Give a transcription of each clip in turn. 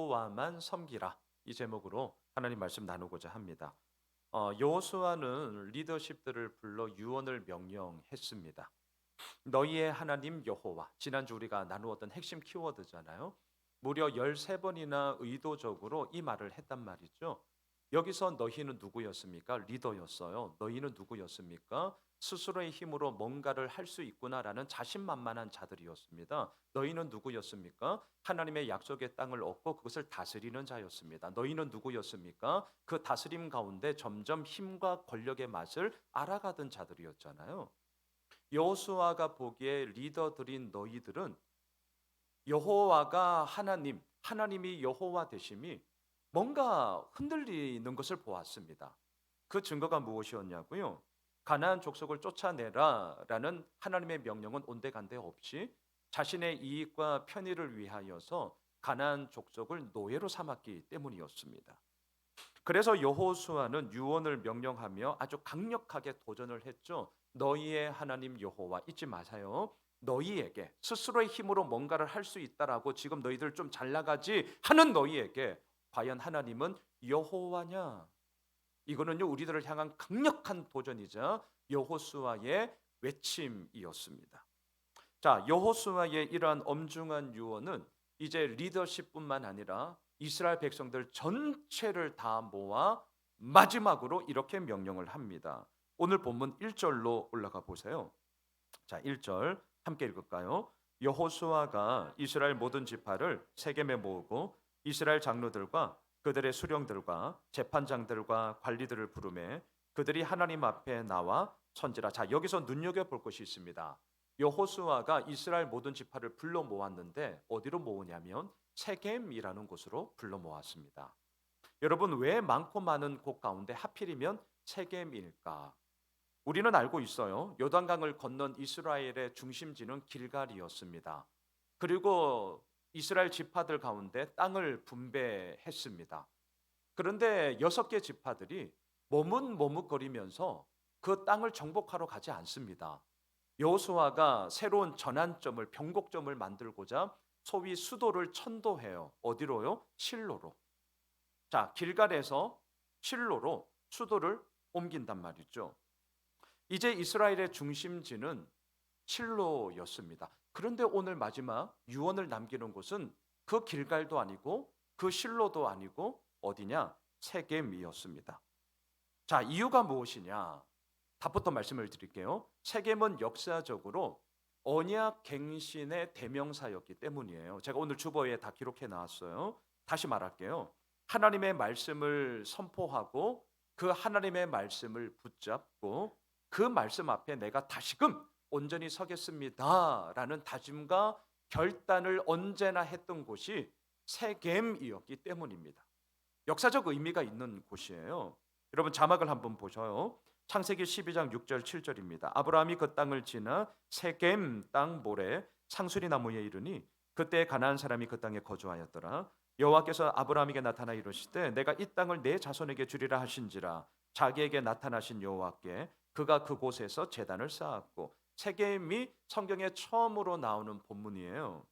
여호와만 섬기라, 이 제목으로 하나님 말씀 나누고자 합니다. 여호수아는 리더십들을 불러 유언을 명령했습니다. 너희의 하나님 여호와, 지난주 우리가 나누었던 핵심 키워드잖아요. 무려 13번이나 의도적으로 이 말을 했단 말이죠. 여기서 너희는 누구였습니까? 리더였어요. 너희는 누구였습니까? 스스로의 힘으로 뭔가를 할 수 있구나라는 자신만만한 자들이었습니다. 너희는 누구였습니까? 하나님의 약속의 땅을 얻고 그것을 다스리는 자였습니다. 너희는 누구였습니까? 그 다스림 가운데 점점 힘과 권력의 맛을 알아가던 자들이었잖아요. 여호수아가 보기에 리더들인 너희들은 여호와가 하나님, 하나님이 여호와 되심이 뭔가 흔들리는 것을 보았습니다. 그 증거가 무엇이었냐고요? 가나안 족속을 쫓아내라라는 하나님의 명령은 온데간데 없이 자신의 이익과 편의를 위하여서 가나안 족속을 노예로 삼았기 때문이었습니다. 그래서 여호수아는 유언을 명령하며 아주 강력하게 도전을 했죠. 너희의 하나님 여호와 잊지 마세요. 너희에게 스스로의 힘으로 뭔가를 할 수 있다라고 지금 너희들 좀 잘 나가지 하는 너희에게 과연 하나님은 여호와냐? 이거는요, 우리들을 향한 강력한 도전이자 여호수아의 외침이었습니다. 자, 여호수아의 이러한 엄중한 유언은 이제 리더십뿐만 아니라 이스라엘 백성들 전체를 다 모아 마지막으로 이렇게 명령을 합니다. 오늘 본문 1절로 올라가 보세요. 자, 1절 함께 읽을까요? 여호수아가 이스라엘 모든 지파를 세겜에 모으고 이스라엘 장로들과 그들의 수령들과 재판장들과 관리들을 부르매 그들이 하나님 앞에 나와 선지라. 자, 여기서 눈여겨볼 것이 있습니다. 여호수아가 이스라엘 모든 지파를 불러 모았는데 어디로 모으냐면 세겜이라는 곳으로 불러 모았습니다. 여러분, 왜 많고 많은 곳 가운데 하필이면 세겜일까? 우리는 알고 있어요. 요단강을 건넌 이스라엘의 중심지는 길갈이었습니다. 그리고 이스라엘 지파들 가운데 땅을 분배했습니다. 그런데 6개 지파들이 머뭇머뭇거리면서 그 땅을 정복하러 가지 않습니다. 여호수아가 새로운 전환점을, 변곡점을 만들고자 소위 수도를 천도해요. 어디로요? 실로로. 자, 길갈에서 실로로 수도를 옮긴단 말이죠. 이제 이스라엘의 중심지는 실로였습니다. 그런데 오늘 마지막 유언을 남기는 곳은 그 길갈도 아니고 그 실로도 아니고 어디냐? 세겜이었습니다. 자, 이유가 무엇이냐? 답부터 말씀을 드릴게요. 세겜은 역사적으로 언약 갱신의 대명사였기 때문이에요. 제가 오늘 주보에 다 기록해 놨어요. 다시 말할게요. 하나님의 말씀을 선포하고 그 하나님의 말씀을 붙잡고 그 말씀 앞에 내가 다시금 온전히 서겠습니다라는 다짐과 결단을 언제나 했던 곳이 세겜이었기 때문입니다. 역사적 의미가 있는 곳이에요. 여러분, 자막을 한번 보셔요. 창세기 12장 6절 7절입니다. 아브라함이 그 땅을 지나 세겜 땅 모래 상수리 나무에 이르니 그때 가나안 사람이 그 땅에 거주하였더라. 여호와께서 아브라함에게 나타나 이르시되 내가 이 땅을 내 자손에게 주리라 하신지라. 자기에게 나타나신 여호와께 그가 그곳에서 제단을 쌓았고, 세겜이 성경에 처음으로 나오는 본문이에요.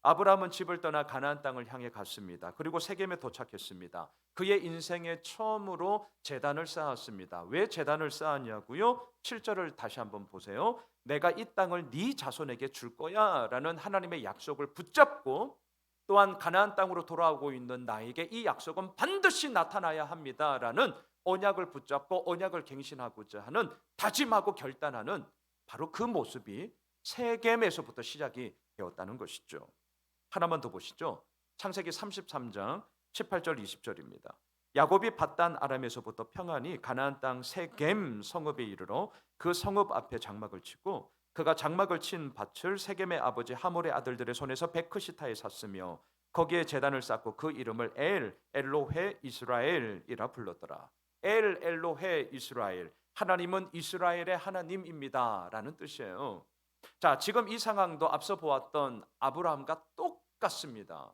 아브라함은 집을 떠나 가나안 땅을 향해 갔습니다. 그리고 세겜에 도착했습니다. 그의 인생에 처음으로 제단을 쌓았습니다. 왜 제단을 쌓았냐고요? 7절을 다시 한번 보세요. 내가 이 땅을 네 자손에게 줄 거야 라는 하나님의 약속을 붙잡고, 또한 가나안 땅으로 돌아오고 있는 나에게 이 약속은 반드시 나타나야 합니다 라는 언약을 붙잡고 언약을 갱신하고자 하는 다짐하고 결단하는 바로 그 모습이 세겜에서부터 시작이 되었다는 것이죠. 하나만 더 보시죠. 창세기 33장 18절 20절입니다. 야곱이 밧단 아람에서부터 평안히 가나안 땅 세겜 성읍에 이르러 그 성읍 앞에 장막을 치고 그가 장막을 친 밭을 세겜의 아버지 하몰의 아들들의 손에서 베크시타에 샀으며 거기에 제단을 쌓고 그 이름을 엘 엘로헤 이스라엘이라 불렀더라. 엘 엘로헤 이스라엘, 하나님은 이스라엘의 하나님입니다라는 뜻이에요. 자, 지금 이 상황도 앞서 보았던 아브라함과 똑같습니다.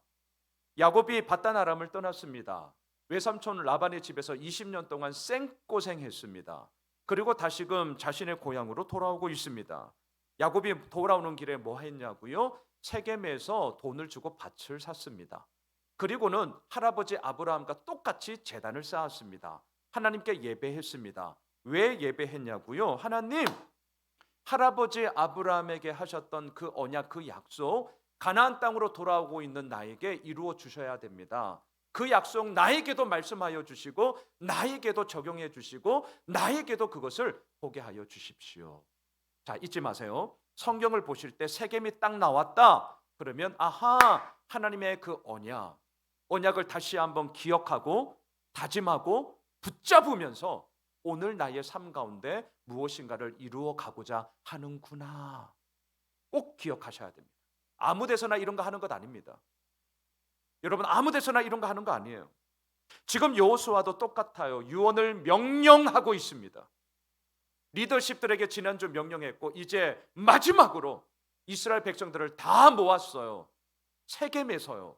야곱이 밧단 아람을 떠났습니다. 외삼촌 라반의 집에서 20년 동안 생고생했습니다. 그리고 다시금 자신의 고향으로 돌아오고 있습니다. 야곱이 돌아오는 길에 뭐 했냐고요? 세겜에서 돈을 주고 밭을 샀습니다. 그리고는 할아버지 아브라함과 똑같이 제단을 쌓았습니다. 하나님께 예배했습니다. 왜 예배했냐고요? 하나님, 할아버지 아브라함에게 하셨던 그 언약, 그 약속, 가나안 땅으로 돌아오고 있는 나에게 이루어 주셔야 됩니다. 그 약속 나에게도 말씀하여 주시고 나에게도 적용해 주시고 나에게도 그것을 보게 하여 주십시오. 자, 잊지 마세요. 성경을 보실 때 세겜이 딱 나왔다. 그러면 아하, 하나님의 그 언약을 다시 한번 기억하고 다짐하고 붙잡으면서 오늘 나의 삶 가운데 무엇인가를 이루어 가고자 하는구나. 꼭 기억하셔야 됩니다. 아무 데서나 이런 거 하는 것 아닙니다. 여러분, 아무 데서나 이런 거 하는 거 아니에요. 지금 여호수아도 똑같아요. 유언을 명령하고 있습니다. 리더십들에게 지난주 명령했고 이제 마지막으로 이스라엘 백성들을 다 모았어요. 세겜에서요.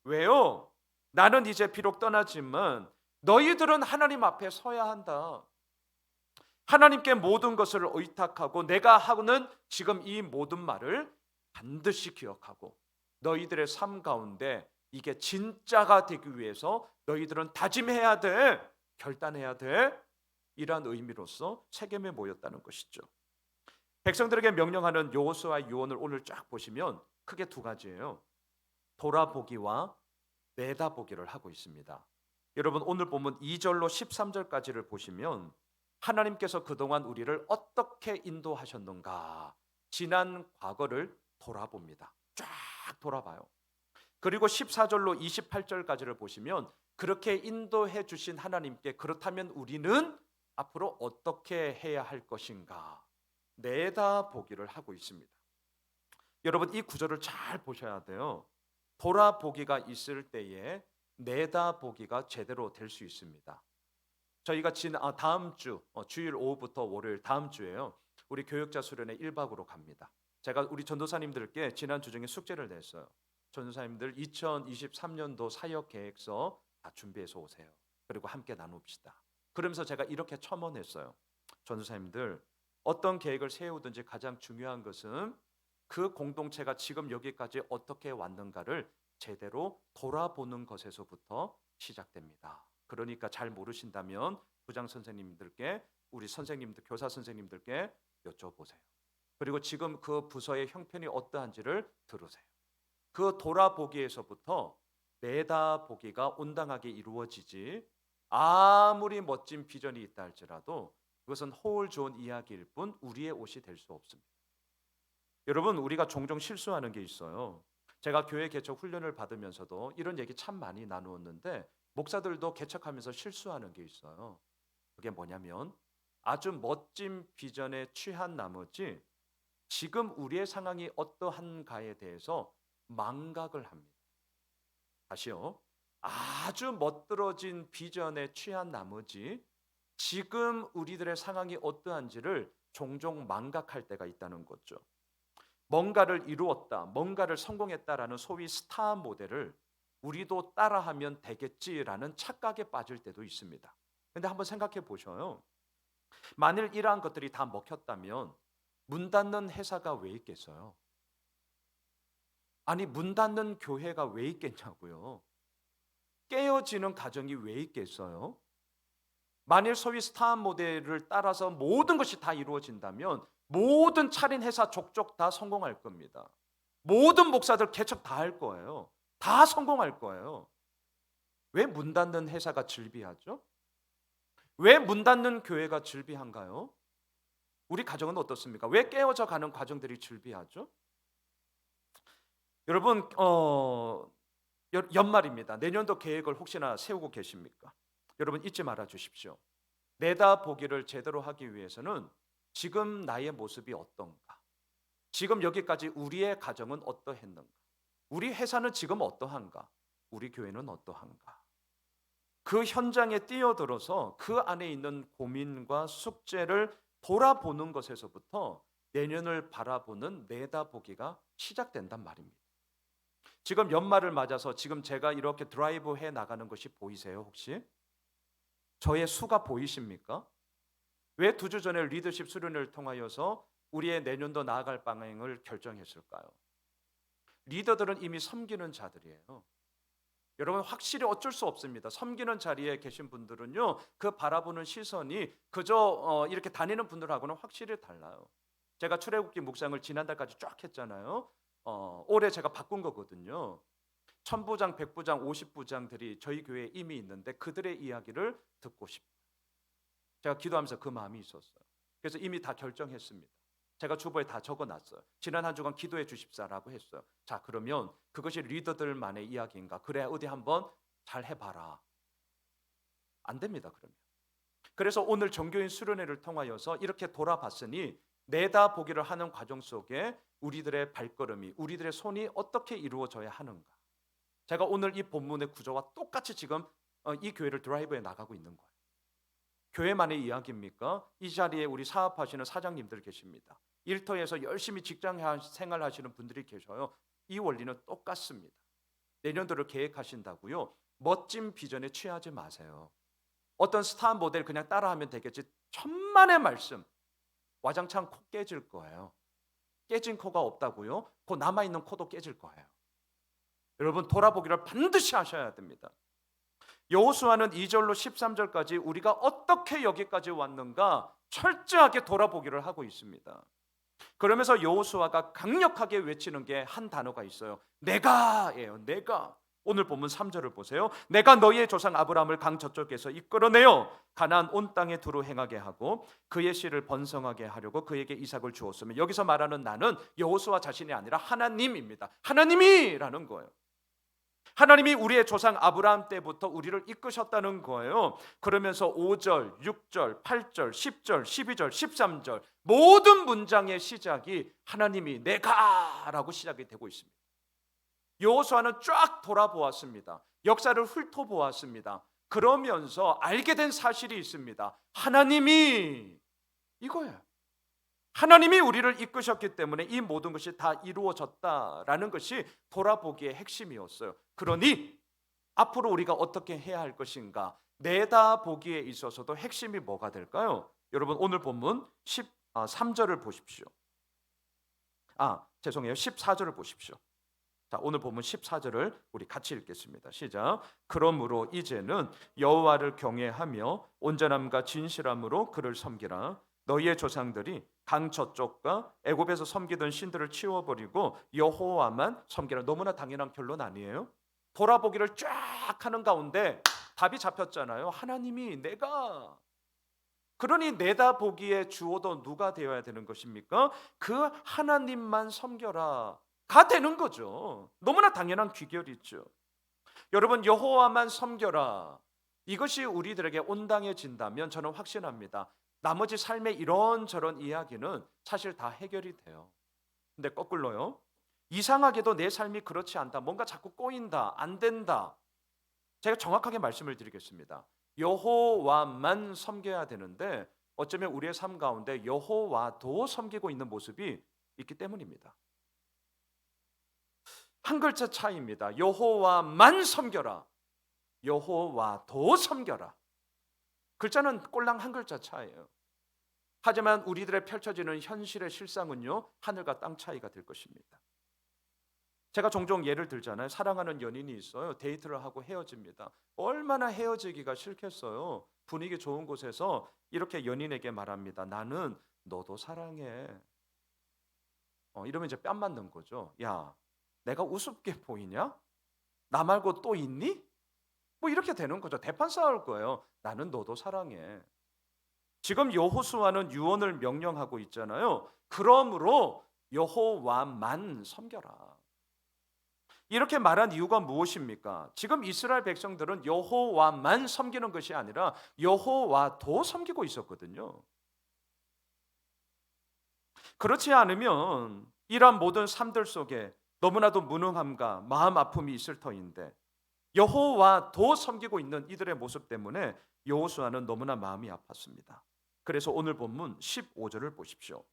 왜요? 나는 이제 비록 떠나지만 너희들은 하나님 앞에 서야 한다. 하나님께 모든 것을 의탁하고 내가 하고는 지금 이 모든 말을 반드시 기억하고 너희들의 삶 가운데 이게 진짜가 되기 위해서 너희들은 다짐해야 돼. 결단해야 돼. 이러한 의미로서 세겜에 모였다는 것이죠. 백성들에게 명령하는 여호수아의 유언을 오늘 쫙 보시면 크게 두 가지예요. 돌아보기와 내다보기를 하고 있습니다. 여러분, 오늘 보면 2절로 13절까지를 보시면 하나님께서 그동안 우리를 어떻게 인도하셨는가, 지난 과거를 돌아봅니다. 쫙 돌아봐요. 그리고 14절로 28절까지를 보시면 그렇게 인도해 주신 하나님께 그렇다면 우리는 앞으로 어떻게 해야 할 것인가 내다보기를 하고 있습니다. 여러분, 이 구절을 잘 보셔야 돼요. 돌아보기가 있을 때에 내다보기가 제대로 될 수 있습니다. 저희가 다음 주 주일 오후부터 월요일 다음 주에요. 우리 교역자 수련회 1박으로 갑니다. 제가 우리 전도사님들께 지난 주 중에 숙제를 냈어요. 전도사님들 2023년도 사역 계획서 다 준비해서 오세요. 그리고 함께 나눕시다. 그러면서 제가 이렇게 첨언했어요. 전도사님들, 어떤 계획을 세우든지 가장 중요한 것은 그 공동체가 지금 여기까지 어떻게 왔는가를 제대로 돌아보는 것에서부터 시작됩니다. 그러니까 잘 모르신다면 부장 선생님들께, 우리 선생님들, 교사 선생님들께 여쭤보세요. 그리고 지금 그 부서의 형편이 어떠한지를 들으세요. 그 돌아보기에서부터 내다보기가 온당하게 이루어지지, 아무리 멋진 비전이 있다 할지라도 그것은 호울 좋은 이야기일 뿐 우리의 옷이 될 수 없습니다. 여러분, 우리가 종종 실수하는 게 있어요. 제가 교회 개척 훈련을 받으면서도 이런 얘기 참 많이 나누었는데 목사들도 개척하면서 실수하는 게 있어요. 그게 뭐냐면 아주 멋진 비전에 취한 나머지 지금 우리의 상황이 어떠한가에 대해서 망각을 합니다. 다시요. 아주 멋들어진 비전에 취한 나머지 지금 우리들의 상황이 어떠한지를 종종 망각할 때가 있다는 거죠. 뭔가를 이루었다, 뭔가를 성공했다라는 소위 스타 모델을 우리도 따라하면 되겠지라는 착각에 빠질 때도 있습니다. 근데 한번 생각해 보셔요. 만일 이러한 것들이 다 먹혔다면 문 닫는 회사가 왜 있겠어요? 아니, 문 닫는 교회가 왜 있겠냐고요. 깨어지는 가정이 왜 있겠어요? 만일 소위 스타 모델을 따라서 모든 것이 다 이루어진다면 모든 차린 회사 족족 다 성공할 겁니다. 모든 목사들 개척 다 할 거예요. 다 성공할 거예요. 왜 문 닫는 회사가 즐비하죠? 왜 문 닫는 교회가 즐비한가요? 우리 가정은 어떻습니까? 왜 깨어져 가는 과정들이 즐비하죠? 여러분, 연말입니다. 내년도 계획을 혹시나 세우고 계십니까? 여러분, 잊지 말아 주십시오. 내다보기를 제대로 하기 위해서는 지금 나의 모습이 어떤가? 지금 여기까지 우리의 가정은 어떠했는가? 우리 회사는 지금 어떠한가? 우리 교회는 어떠한가? 그 현장에 뛰어들어서 그 안에 있는 고민과 숙제를 돌아보는 것에서부터 내년을 바라보는 내다보기가 시작된단 말입니다. 지금 연말을 맞아서 지금 제가 이렇게 드라이브 해 나가는 것이 보이세요, 혹시? 저의 수가 보이십니까? 왜 2주 전에 리더십 수련을 통하여서 우리의 내년도 나아갈 방향을 결정했을까요? 리더들은 이미 섬기는 자들이에요. 여러분 확실히 어쩔 수 없습니다. 섬기는 자리에 계신 분들은요, 그 바라보는 시선이 그저 이렇게 다니는 분들하고는 확실히 달라요. 제가 출애굽기 묵상을 지난달까지 쫙 했잖아요. 올해 제가 바꾼 거거든요. 천부장, 백부장, 50부장들이 저희 교회에 이미 있는데 그들의 이야기를 듣고 싶어요. 제가 기도하면서 그 마음이 있었어요. 그래서 이미 다 결정했습니다. 제가 주보에 다 적어놨어요. 지난 한 주간 기도해 주십사라고 했어요. 자, 그러면 그것이 리더들만의 이야기인가? 그래, 어디 한번 잘 해봐라. 안 됩니다, 그러면. 그래서 오늘 종교인 수련회를 통하여서 이렇게 돌아봤으니 내다보기를 하는 과정 속에 우리들의 발걸음이, 우리들의 손이 어떻게 이루어져야 하는가? 제가 오늘 이 본문의 구조와 똑같이 지금 이 교회를 드라이브에 나가고 있는 거예요. 교회만의 이야기입니까? 이 자리에 우리 사업하시는 사장님들 계십니다. 일터에서 열심히 직장 생활하시는 분들이 계셔요. 이 원리는 똑같습니다. 내년도를 계획하신다고요? 멋진 비전에 취하지 마세요. 어떤 스타 모델 그냥 따라하면 되겠지. 천만의 말씀. 와장창 코 깨질 거예요. 깨진 코가 없다고요? 그 남아있는 코도 깨질 거예요. 여러분 돌아보기를 반드시 하셔야 됩니다. 여호수아는 2절로 13절까지 우리가 어떻게 여기까지 왔는가 철저하게 돌아보기를 하고 있습니다. 그러면서 여호수아가 강력하게 외치는 게 한 단어가 있어요. 내가예요. 내가. 오늘 본문 3절을 보세요. 내가 너희의 조상 아브라함을 강 저쪽에서 이끌어내어 가나안 온 땅에 두루 행하게 하고 그의 씨를 번성하게 하려고 그에게 이삭을 주었으며, 여기서 말하는 나는 여호수아 자신이 아니라 하나님입니다. 하나님이라는 거예요. 하나님이 우리의 조상 아브라함 때부터 우리를 이끄셨다는 거예요. 그러면서 5절, 6절, 8절, 10절, 12절, 13절 모든 문장의 시작이 하나님이 내가라고 시작이 되고 있습니다. 여호수아는 쫙 돌아보았습니다. 역사를 훑어보았습니다. 그러면서 알게 된 사실이 있습니다. 하나님이 이거예요. 하나님이 우리를 이끄셨기 때문에 이 모든 것이 다 이루어졌다라는 것이 돌아보기의 핵심이었어요. 그러니 앞으로 우리가 어떻게 해야 할 것인가? 내다보기에 있어서도 핵심이 뭐가 될까요? 여러분 오늘 본문 13절을 보십시오. 14절을 보십시오. 자, 오늘 본문 14절을 우리 같이 읽겠습니다. 시작. 그러므로 이제는 여호와를 경외하며 온전함과 진실함으로 그를 섬기라. 너희의 조상들이 강 저쪽과 애굽에서 섬기던 신들을 치워버리고 여호와만 섬기라. 너무나 당연한 결론 아니에요? 돌아보기를 쫙 하는 가운데 답이 잡혔잖아요. 하나님이 내가. 그러니 내다보기의 주어도 누가 되어야 되는 것입니까? 그 하나님만 섬겨라 가 되는 거죠. 너무나 당연한 귀결이죠. 여러분 여호와만 섬겨라, 이것이 우리들에게 온당해진다면 저는 확신합니다. 나머지 삶의 이런저런 이야기는 사실 다 해결이 돼요. 근데 거꾸로요, 이상하게도 내 삶이 그렇지 않다, 뭔가 자꾸 꼬인다, 안 된다. 제가 정확하게 말씀을 드리겠습니다. 여호와만 섬겨야 되는데 어쩌면 우리의 삶 가운데 여호와도 섬기고 있는 모습이 있기 때문입니다. 한 글자 차이입니다. 여호와만 섬겨라, 여호와도 섬겨라. 글자는 꼴랑 한 글자 차이예요. 하지만 우리들의 펼쳐지는 현실의 실상은요, 하늘과 땅 차이가 될 것입니다. 제가 종종 예를 들잖아요. 사랑하는 연인이 있어요. 데이트를 하고 헤어집니다. 얼마나 헤어지기가 싫겠어요. 분위기 좋은 곳에서 이렇게 연인에게 말합니다. 나는 너도 사랑해. 이러면 이제 뺨 맞는 거죠. 야, 내가 우습게 보이냐? 나 말고 또 있니? 뭐 이렇게 되는 거죠. 대판 싸울 거예요. 나는 너도 사랑해. 지금 여호수아는 유언을 명령하고 있잖아요. 그러므로 여호와만 섬겨라. 이렇게 말한 이유가 무엇입니까? 지금 이스라엘 백성들은 여호와만 섬기는 것이 아니라 여호와도 섬기고 있었거든요. 그렇지 않으면 이러한 모든 삶들 속에 너무나도 무능함과 마음 아픔이 있을 터인데 여호와도 섬기고 있는 이들의 모습 때문에 여호수아는 너무나 마음이 아팠습니다. 그래서 오늘 본문 15절을 보십시오.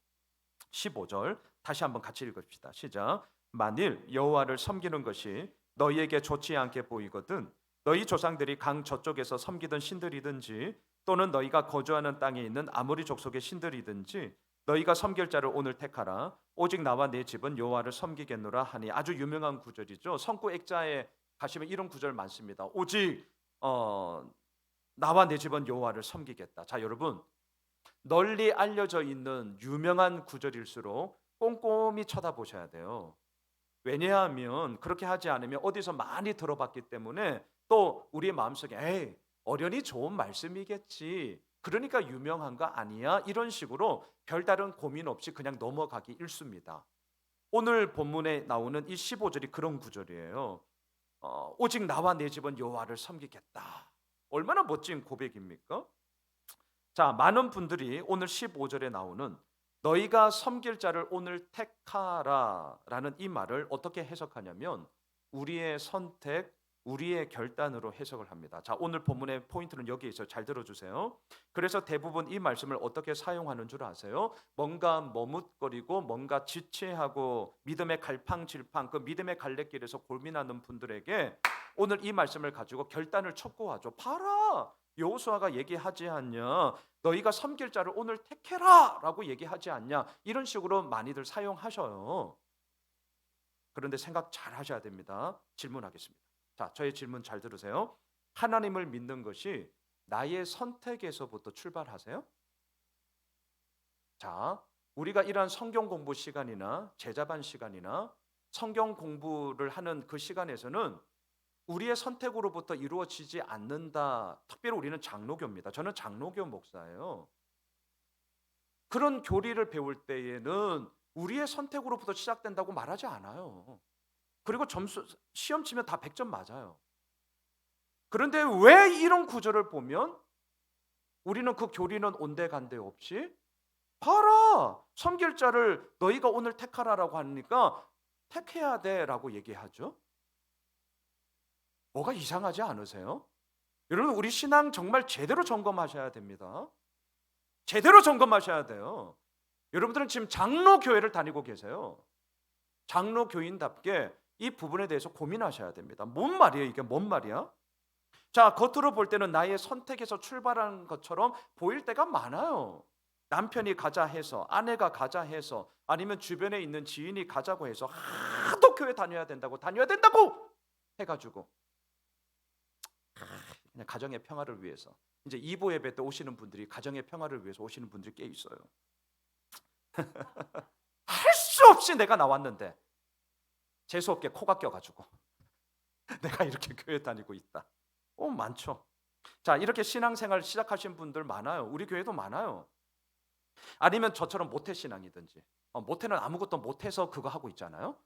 15절 다시 한번 같이 읽읍시다. 시작. 만일 여호와를 섬기는 것이 너희에게 좋지 않게 보이거든 너희 조상들이 강 저쪽에서 섬기던 신들이든지 또는 너희가 거주하는 땅에 있는 아모리 족속의 신들이든지 너희가 섬길 자를 오늘 택하라. 오직 나와 내 집은 여호와를 섬기겠노라 하니. 아주 유명한 구절이죠. 성구 액자에 가시면 이런 구절 많습니다. 오직 나와 내 집은 여호와를 섬기겠다. 자, 여러분, 널리 알려져 있는 유명한 구절일수록 꼼꼼히 쳐다보셔야 돼요. 왜냐하면 그렇게 하지 않으면 어디서 많이 들어봤기 때문에 또 우리의 마음속에 에이, 어련히 좋은 말씀이겠지, 그러니까 유명한 거 아니야, 이런 식으로 별다른 고민 없이 그냥 넘어가기 일쑤입니다. 오늘 본문에 나오는 이 15절이 그런 구절이에요. 오직 나와 내 집은 여호와를 섬기겠다. 얼마나 멋진 고백입니까? 자, 많은 분들이 오늘 15절에 나오는 너희가 섬길 자를 오늘 택하라라는 이 말을 어떻게 해석하냐면 우리의 선택, 우리의 결단으로 해석을 합니다. 자, 오늘 본문의 포인트는 여기에 있어요. 잘 들어주세요. 그래서 대부분 이 말씀을 어떻게 사용하는 줄 아세요? 뭔가 머뭇거리고 뭔가 지체하고 믿음의 갈팡질팡, 그 믿음의 갈래길에서 고민하는 분들에게 오늘 이 말씀을 가지고 결단을 촉구하죠. 봐라, 여호수아가 얘기하지 않냐, 너희가 섬길 자를 오늘 택해라 라고 얘기하지 않냐, 이런 식으로 많이들 사용하셔요. 그런데 생각 잘 하셔야 됩니다. 질문하겠습니다. 자, 저의 질문 잘 들으세요. 하나님을 믿는 것이 나의 선택에서부터 출발하세요? 자, 우리가 이러한 성경 공부 시간이나 제자반 시간이나 성경 공부를 하는 그 시간에서는 우리의 선택으로부터 이루어지지 않는다. 특별히 우리는 장로교입니다. 저는 장로교 목사예요. 그런 교리를 배울 때에는 우리의 선택으로부터 시작된다고 말하지 않아요. 그리고 점수 시험 치면 다 100점 맞아요. 그런데 왜 이런 구절을 보면 우리는 그 교리는 온데간데 없이 봐라, 섬길 자를 너희가 오늘 택하라라고 하니까 택해야 돼라고 얘기하죠. 뭐가 이상하지 않으세요? 여러분, 우리 신앙 정말 제대로 점검하셔야 됩니다. 제대로 점검하셔야 돼요. 여러분들은 지금 장로교회를 다니고 계세요. 장로교인답게 이 부분에 대해서 고민하셔야 됩니다. 뭔 말이에요? 이게 뭔 말이야? 자, 겉으로 볼 때는 나의 선택에서 출발한 것처럼 보일 때가 많아요. 남편이 가자 해서, 아내가 가자 해서, 아니면 주변에 있는 지인이 가자고 해서 하도 교회 다녀야 된다고 해가지고 그냥 가정의 평화를 위해서, 이제 2부 예배 때 오시는 분들이 가정의 평화를 위해서 오시는 분들이 꽤 있어요. 할 수 없이 내가 나왔는데 재수없게 코가 껴가지고 내가 이렇게 교회 다니고 있다. 많죠. 자, 이렇게 신앙생활 시작하신 분들 많아요. 우리 교회도 많아요. 아니면 저처럼 모태신앙이든지, 모태는 아무것도 못해서 그거 하고 있잖아요.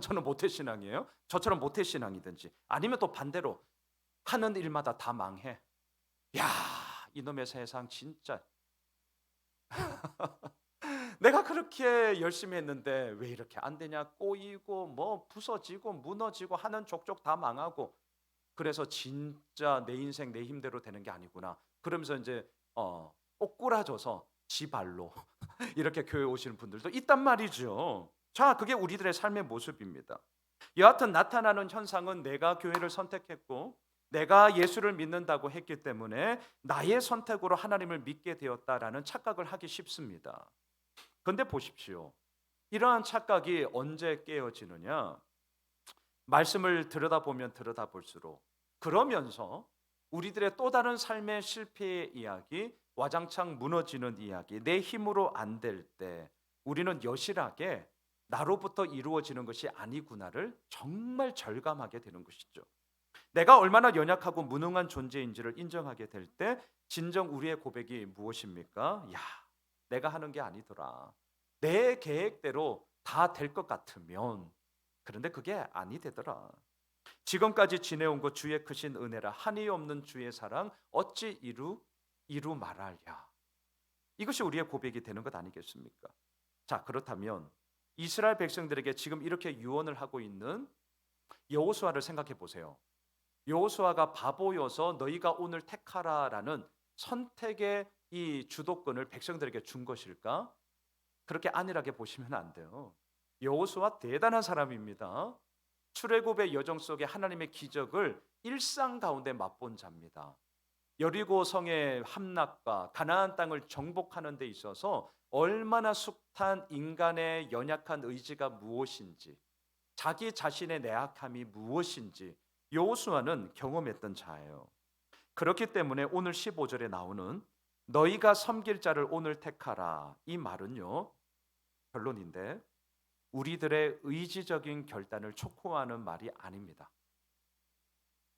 저는 모태신앙이에요. 저처럼 모태신앙이든지, 아니면 또 반대로 하는 일마다 다 망해. 야, 이놈의 세상 진짜 내가 그렇게 열심히 했는데 왜 이렇게 안 되냐, 꼬이고 뭐 부서지고 무너지고 하는 족족 다 망하고, 그래서 진짜 내 인생 내 힘대로 되는 게 아니구나, 그러면서 이제 꼬꾸라져서 지 발로 이렇게 교회 오시는 분들도 있단 말이죠. 자, 그게 우리들의 삶의 모습입니다. 여하튼 나타나는 현상은 내가 교회를 선택했고 내가 예수를 믿는다고 했기 때문에 나의 선택으로 하나님을 믿게 되었다라는 착각을 하기 쉽습니다. 그런데 보십시오. 이러한 착각이 언제 깨어지느냐? 말씀을 들여다보면 들여다볼수록, 그러면서 우리들의 또 다른 삶의 실패의 이야기, 와장창 무너지는 이야기, 내 힘으로 안 될 때 우리는 여실하게 나로부터 이루어지는 것이 아니구나를 정말 절감하게 되는 것이죠. 내가 얼마나 연약하고 무능한 존재인지를 인정하게 될 때 진정 우리의 고백이 무엇입니까? 야, 내가 하는 게 아니더라. 내 계획대로 다 될 것 같으면, 그런데 그게 아니 되더라. 지금까지 지내온 것 주의 크신 은혜라, 한이 없는 주의 사랑 어찌 이루 말하랴. 이것이 우리의 고백이 되는 것 아니겠습니까? 자, 그렇다면 이스라엘 백성들에게 지금 이렇게 유언을 하고 있는 여호수아를 생각해 보세요. 여호수아가 바보여서 너희가 오늘 택하라라는 선택의 이 주도권을 백성들에게 준 것일까? 그렇게 안일하게 보시면 안 돼요. 여호수아 대단한 사람입니다. 출애굽의 여정 속에 하나님의 기적을 일상 가운데 맛본 자입니다. 여리고 성의 함락과 가나안 땅을 정복하는 데 있어서 얼마나 숱한 인간의 연약한 의지가 무엇인지, 자기 자신의 내악함이 무엇인지 여호수아는 경험했던 자예요. 그렇기 때문에 오늘 15절에 나오는 너희가 섬길 자를 오늘 택하라, 이 말은요, 결론인데 우리들의 의지적인 결단을 촉구하는 말이 아닙니다.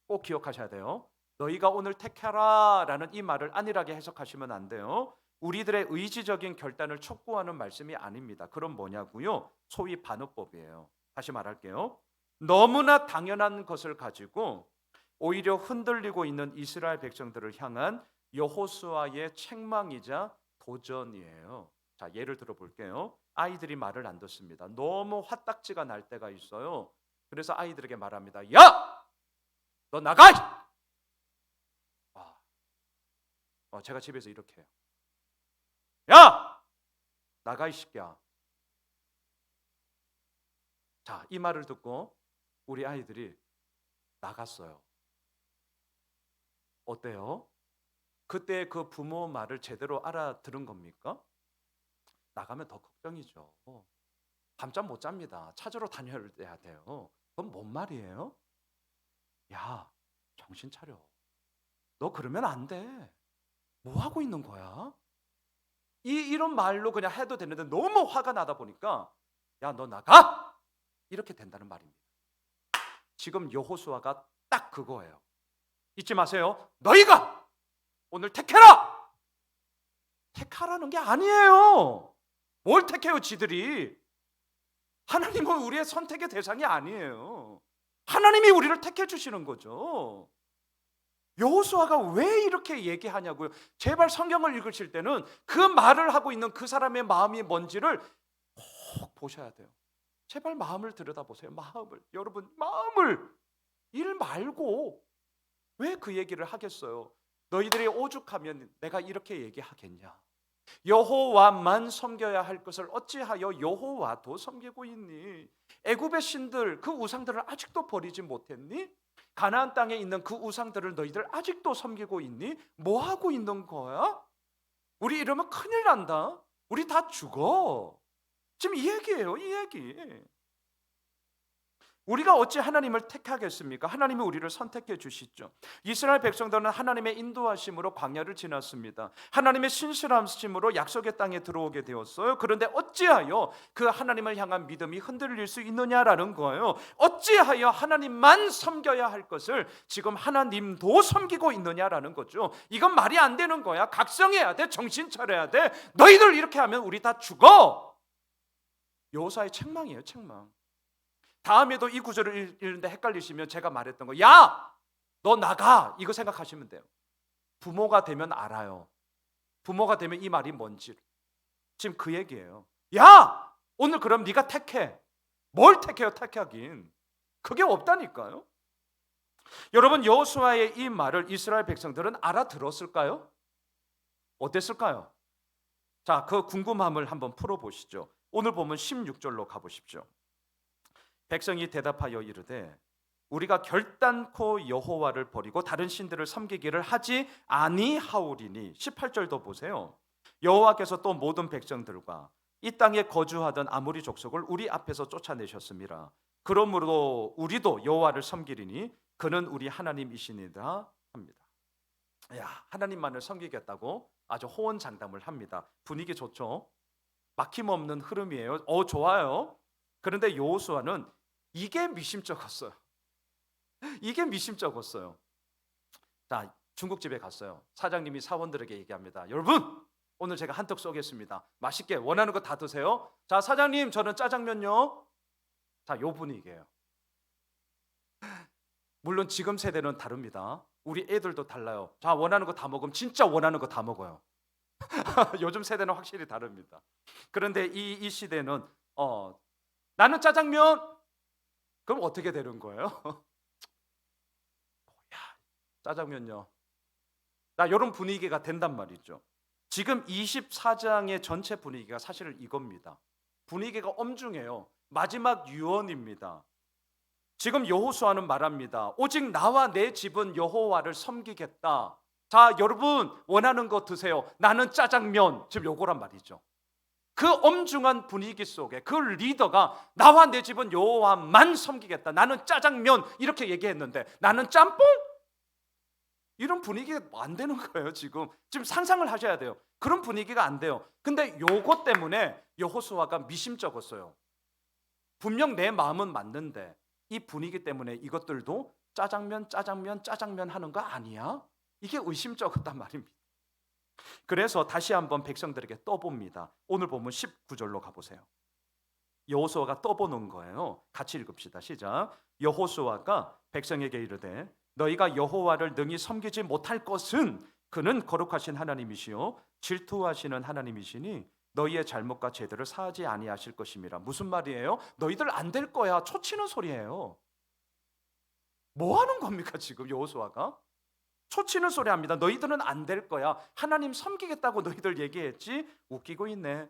꼭 기억하셔야 돼요. 너희가 오늘 택하라 라는 이 말을 안일하게 해석하시면 안 돼요. 우리들의 의지적인 결단을 촉구하는 말씀이 아닙니다. 그럼 뭐냐고요? 소위 반어법이에요. 다시 말할게요. 너무나 당연한 것을 가지고 오히려 흔들리고 있는 이스라엘 백성들을 향한 여호수아의 책망이자 도전이에요. 자, 예를 들어 볼게요. 아이들이 말을 안 듣습니다. 너무 화딱지가 날 때가 있어요. 그래서 아이들에게 말합니다. 야! 너 나가! 제가 집에서 이렇게 해요. 야! 나가 이 새끼야. 자, 이 말을 듣고 우리 아이들이 나갔어요. 어때요? 그때 그 부모 말을 제대로 알아들은 겁니까? 나가면 더 걱정이죠. 밤잠 못 잡니다. 찾으러 다녀야 돼요. 그건 뭔 말이에요? 야, 정신 차려. 너 그러면 안 돼. 뭐 하고 있는 거야? 이런 말로 그냥 해도 되는데 너무 화가 나다 보니까 야, 너 나가! 이렇게 된다는 말입니다. 지금 여호수아가 딱 그거예요. 잊지 마세요. 너희가 오늘 택해라! 택하라는 게 아니에요. 뭘 택해요, 지들이? 하나님은 우리의 선택의 대상이 아니에요. 하나님이 우리를 택해 주시는 거죠. 여호수아가 왜 이렇게 얘기하냐고요. 제발 성경을 읽으실 때는 그 말을 하고 있는 그 사람의 마음이 뭔지를 꼭 보셔야 돼요. 제발 마음을 들여다보세요. 마음을. 여러분, 마음을. 일 말고 왜 그 얘기를 하겠어요? 너희들이 오죽하면 내가 이렇게 얘기하겠냐. 여호와만 섬겨야 할 것을 어찌하여 여호와도 섬기고 있니? 애굽의 신들, 그 우상들을 아직도 버리지 못했니? 가나안 땅에 있는 그 우상들을 너희들 아직도 섬기고 있니? 뭐 하고 있는 거야? 우리 이러면 큰일 난다. 우리 다 죽어. 지금 이 얘기예요, 이 얘기. 우리가 어찌 하나님을 택하겠습니까? 하나님이 우리를 선택해 주시죠. 이스라엘 백성들은 하나님의 인도하심으로 광야를 지났습니다. 하나님의 신실하심으로 약속의 땅에 들어오게 되었어요. 그런데 어찌하여 그 하나님을 향한 믿음이 흔들릴 수 있느냐라는 거예요. 어찌하여 하나님만 섬겨야 할 것을 지금 하나님도 섬기고 있느냐라는 거죠. 이건 말이 안 되는 거야. 각성해야 돼. 정신 차려야 돼. 너희들 이렇게 하면 우리 다 죽어. 여호수아의 책망이에요, 책망. 다음에도 이 구절을 읽는데 헷갈리시면 제가 말했던 거, 야! 너 나가! 이거 생각하시면 돼요. 부모가 되면 알아요. 부모가 되면 이 말이 뭔지. 지금 그 얘기예요. 야! 오늘 그럼 네가 택해. 뭘 택해요, 택하긴. 그게 없다니까요. 여러분, 여호수아의 이 말을 이스라엘 백성들은 알아들었을까요? 어땠을까요? 자, 그 궁금함을 한번 풀어보시죠. 오늘 보면 16절로 가보십시오. 백성이 대답하여 이르되 우리가 결단코 여호와를 버리고 다른 신들을 섬기기를 하지 아니하오리니. 18절도 보세요. 여호와께서 또 모든 백성들과 이 땅에 거주하던 아모리 족속을 우리 앞에서 쫓아내셨습니다. 그러므로 우리도 여호와를 섬기리니 그는 우리 하나님이시니라 합니다. 야, 하나님만을 섬기겠다고 아주 호언장담을 합니다. 분위기 좋죠? 막힘없는 흐름이에요. 좋아요. 그런데 여호수아는 이게 미심쩍었어요. 이게 미심쩍었어요. 자, 중국집에 갔어요. 사장님이 사원들에게 얘기합니다. 여러분, 오늘 제가 한턱 쏘겠습니다. 맛있게 원하는 거 다 드세요. 자, 사장님, 저는 짜장면요. 자, 요 분위기예요. 물론 지금 세대는 다릅니다. 우리 애들도 달라요. 자, 원하는 거 다 먹으면 진짜 원하는 거 다 먹어요. 요즘 세대는 확실히 다릅니다. 그런데 이 시대는 나는 짜장면. 그럼 어떻게 되는 거예요? 야, 짜장면요. 나 이런 분위기가 된단 말이죠. 지금 24장의 전체 분위기가 사실 이겁니다. 분위기가 엄중해요. 마지막 유언입니다. 지금 여호수아는 말합니다. 오직 나와 내 집은 여호와를 섬기겠다. 자, 여러분 원하는 거 드세요. 나는 짜장면. 지금 요거란 말이죠. 그 엄중한 분위기 속에 그 리더가 나와 내 집은 여호와만 섬기겠다. 나는 짜장면 이렇게 얘기했는데 나는 짬뽕? 이런 분위기가 안 되는 거예요. 지금 상상을 하셔야 돼요. 그런 분위기가 안 돼요. 근데 요것 때문에 여호수아가 미심쩍었어요. 분명 내 마음은 맞는데 이 분위기 때문에 이것들도 짜장면 하는 거 아니야? 이게 의심쩍었단 말입니다. 그래서 다시 한번 백성들에게 떠봅니다. 오늘 보면 19절로 가보세요. 여호수아가 떠보는 거예요. 같이 읽읍시다. 시작. 여호수아가 백성에게 이르되 너희가 여호와를 능히 섬기지 못할 것은 그는 거룩하신 하나님이시요 질투하시는 하나님이시니 너희의 잘못과 죄들을 사하지 아니하실 것임이라. 무슨 말이에요? 너희들 안 될 거야. 초치는 소리예요. 뭐 하는 겁니까 지금 여호수아가? 초치는 소리 합니다. 너희들은 안 될 거야. 하나님 섬기겠다고 너희들 얘기했지? 웃기고 있네.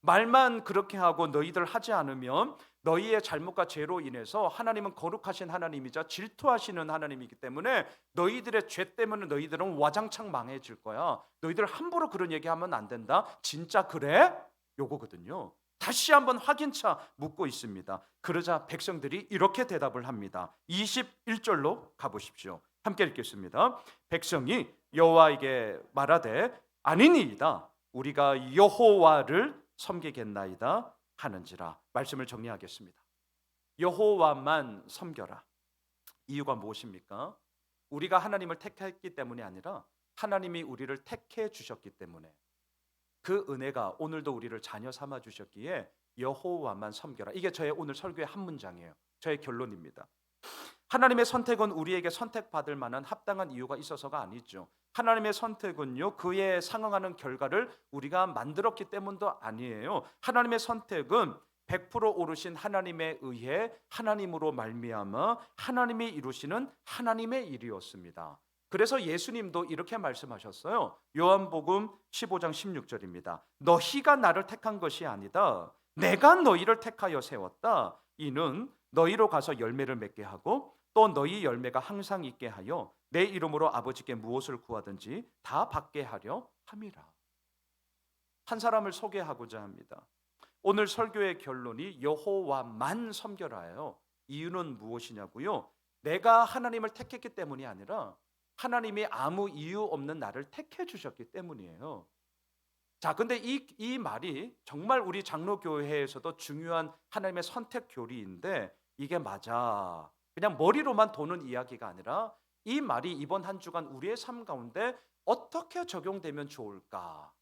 말만 그렇게 하고 너희들 하지 않으면 너희의 잘못과 죄로 인해서 하나님은 거룩하신 하나님이자 질투하시는 하나님이기 때문에 너희들의 죄 때문에 너희들은 와장창 망해질 거야. 너희들 함부로 그런 얘기하면 안 된다. 진짜 그래? 요거거든요. 다시 한번 확인차 묻고 있습니다. 그러자 백성들이 이렇게 대답을 합니다. 21절로 가보십시오. 함께 읽겠습니다. 백성이 여호와에게 말하되 아니니이다. 우리가 여호와를 섬기겠나이다 하는지라. 말씀을 정리하겠습니다. 여호와만 섬겨라. 이유가 무엇입니까? 우리가 하나님을 택했기 때문이 아니라 하나님이 우리를 택해 주셨기 때문에 그 은혜가 오늘도 우리를 자녀 삼아 주셨기에 여호와만 섬겨라. 이게 저의 오늘 설교의 한 문장이에요. 저의 결론입니다. 하나님의 선택은 우리에게 선택받을 만한 합당한 이유가 있어서가 아니죠. 하나님의 선택은요, 그에 상응하는 결과를 우리가 만들었기 때문도 아니에요. 하나님의 선택은 100% 오르신 하나님에 의해 하나님으로 말미암아 하나님이 이루시는 하나님의 일이었습니다. 그래서 예수님도 이렇게 말씀하셨어요. 요한복음 15장 16절입니다. 너희가 나를 택한 것이 아니다. 내가 너희를 택하여 세웠다. 이는 너희로 가서 열매를 맺게 하고 또 너희 열매가 항상 있게 하여 내 이름으로 아버지께 무엇을 구하든지 다 받게 하려 함이라. 한 사람을 소개하고자 합니다. 오늘 설교의 결론이 여호와만 섬겨라예요. 이유는 무엇이냐고요? 내가 하나님을 택했기 때문이 아니라 하나님이 아무 이유 없는 나를 택해 주셨기 때문이에요. 자, 근데 이 말이 정말 우리 장로교회에서도 중요한 하나님의 선택 교리인데 이게 맞아. 그냥 머리로만 도는 이야기가 아니라 이 말이 이번 한 주간 우리의 삶 가운데 어떻게 적용되면 좋을까?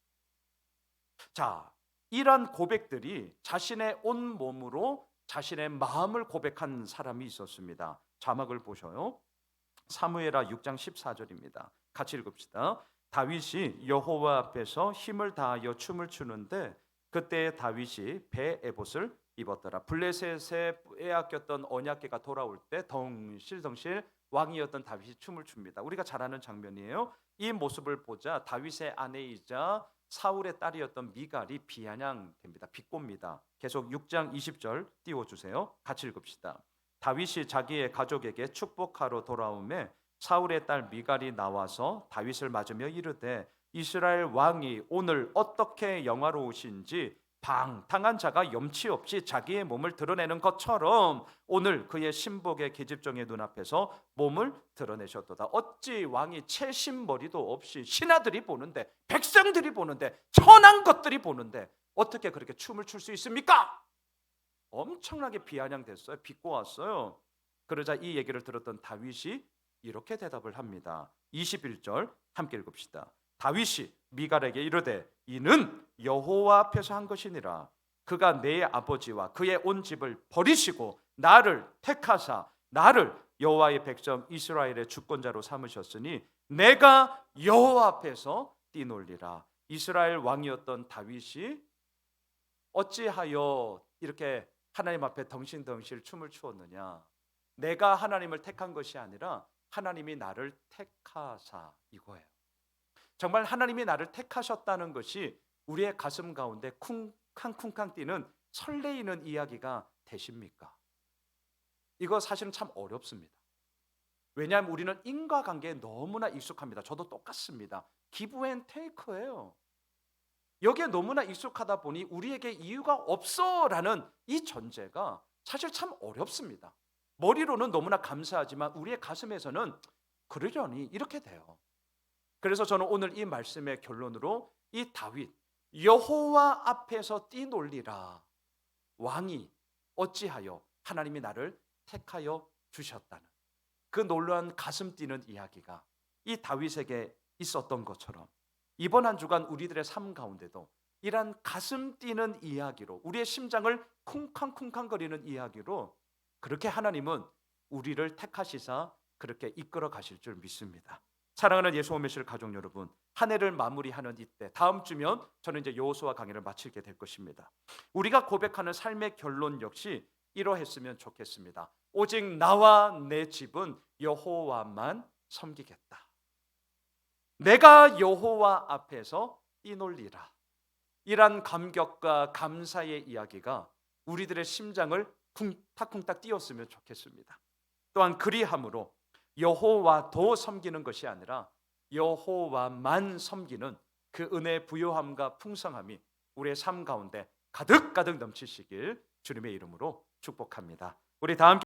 자, 이런 고백들이 자신의 온 몸으로 자신의 마음을 고백한 사람이 있었습니다. 자막을 보셔요. 사무엘하 6장 14절입니다. 같이 읽읍시다. 다윗이 여호와 앞에서 힘을 다하여 춤을 추는데 그때 다윗이 배 에봇을 입었더라. 블레셋에 빼앗겼던 언약궤가 돌아올 때 덩실덩실 왕이었던 다윗이 춤을 춥니다. 우리가 잘 아는 장면이에요. 이 모습을 보자 다윗의 아내이자 사울의 딸이었던 미갈이 비아냥됩니다. 비꼽니다. 계속 6장 20절 띄워주세요. 같이 읽읍시다. 다윗이 자기의 가족에게 축복하러 돌아오매 사울의 딸 미갈이 나와서 다윗을 맞으며 이르되 이스라엘 왕이 오늘 어떻게 영화로우신지 방탕한 자가 염치 없이 자기의 몸을 드러내는 것처럼 오늘 그의 신복의 계집종의 눈앞에서 몸을 드러내셨도다. 어찌 왕이 채신머리도 없이 신하들이 보는데 백성들이 보는데 천한 것들이 보는데 어떻게 그렇게 춤을 출 수 있습니까? 엄청나게 비아냥됐어요. 비꼬았어요. 그러자 이 얘기를 들었던 다윗이 이렇게 대답을 합니다. 21절 함께 읽읍시다. 다윗이 미갈에게 이르되 이는 여호와 앞에서 한 것이니라. 그가 내 아버지와 그의 온 집을 버리시고 나를 택하사 나를 여호와의 백성 이스라엘의 주권자로 삼으셨으니 내가 여호와 앞에서 뛰놀리라. 이스라엘 왕이었던 다윗이 어찌하여 이렇게 하나님 앞에 덩실덩실 춤을 추었느냐? 내가 하나님을 택한 것이 아니라 하나님이 나를 택하사 이거예요. 정말 하나님이 나를 택하셨다는 것이 우리의 가슴 가운데 쿵쾅쿵쾅 뛰는 설레이는 이야기가 되십니까? 이거 사실은 참 어렵습니다. 왜냐하면 우리는 인과관계에 너무나 익숙합니다. 저도 똑같습니다. 기브 앤 테이크예요. 여기에 너무나 익숙하다 보니 우리에게 이유가 없어라는 이 전제가 사실 참 어렵습니다. 머리로는 너무나 감사하지만 우리의 가슴에서는 그러려니 이렇게 돼요. 그래서 저는 오늘 이 말씀의 결론으로 이 다윗, 여호와 앞에서 뛰놀리라. 왕이 어찌하여 하나님이 나를 택하여 주셨다는 그 놀라운 가슴 뛰는 이야기가 이 다윗에게 있었던 것처럼 이번 한 주간 우리들의 삶 가운데도 이러한 가슴 뛰는 이야기로 우리의 심장을 쿵쾅쿵쾅거리는 이야기로 그렇게 하나님은 우리를 택하시사 그렇게 이끌어 가실 줄 믿습니다. 사랑하는 예수 오메실 가족 여러분, 한 해를 마무리하는 이때 다음 주면 저는 이제 여호수아 강의를 마치게 될 것입니다. 우리가 고백하는 삶의 결론 역시 이러했으면 좋겠습니다. 오직 나와 내 집은 여호와만 섬기겠다. 내가 여호와 앞에서 뛰놀리라. 이란 감격과 감사의 이야기가 우리들의 심장을 쿵탁쿵탁 뛰었으면 좋겠습니다. 또한 그리함으로 여호와도 섬기는 것이 아니라 여호와만 섬기는 그 은혜의 부요함과 풍성함이 우리의 삶 가운데 가득가득 넘치시길 주님의 이름으로 축복합니다. 우리 다 함께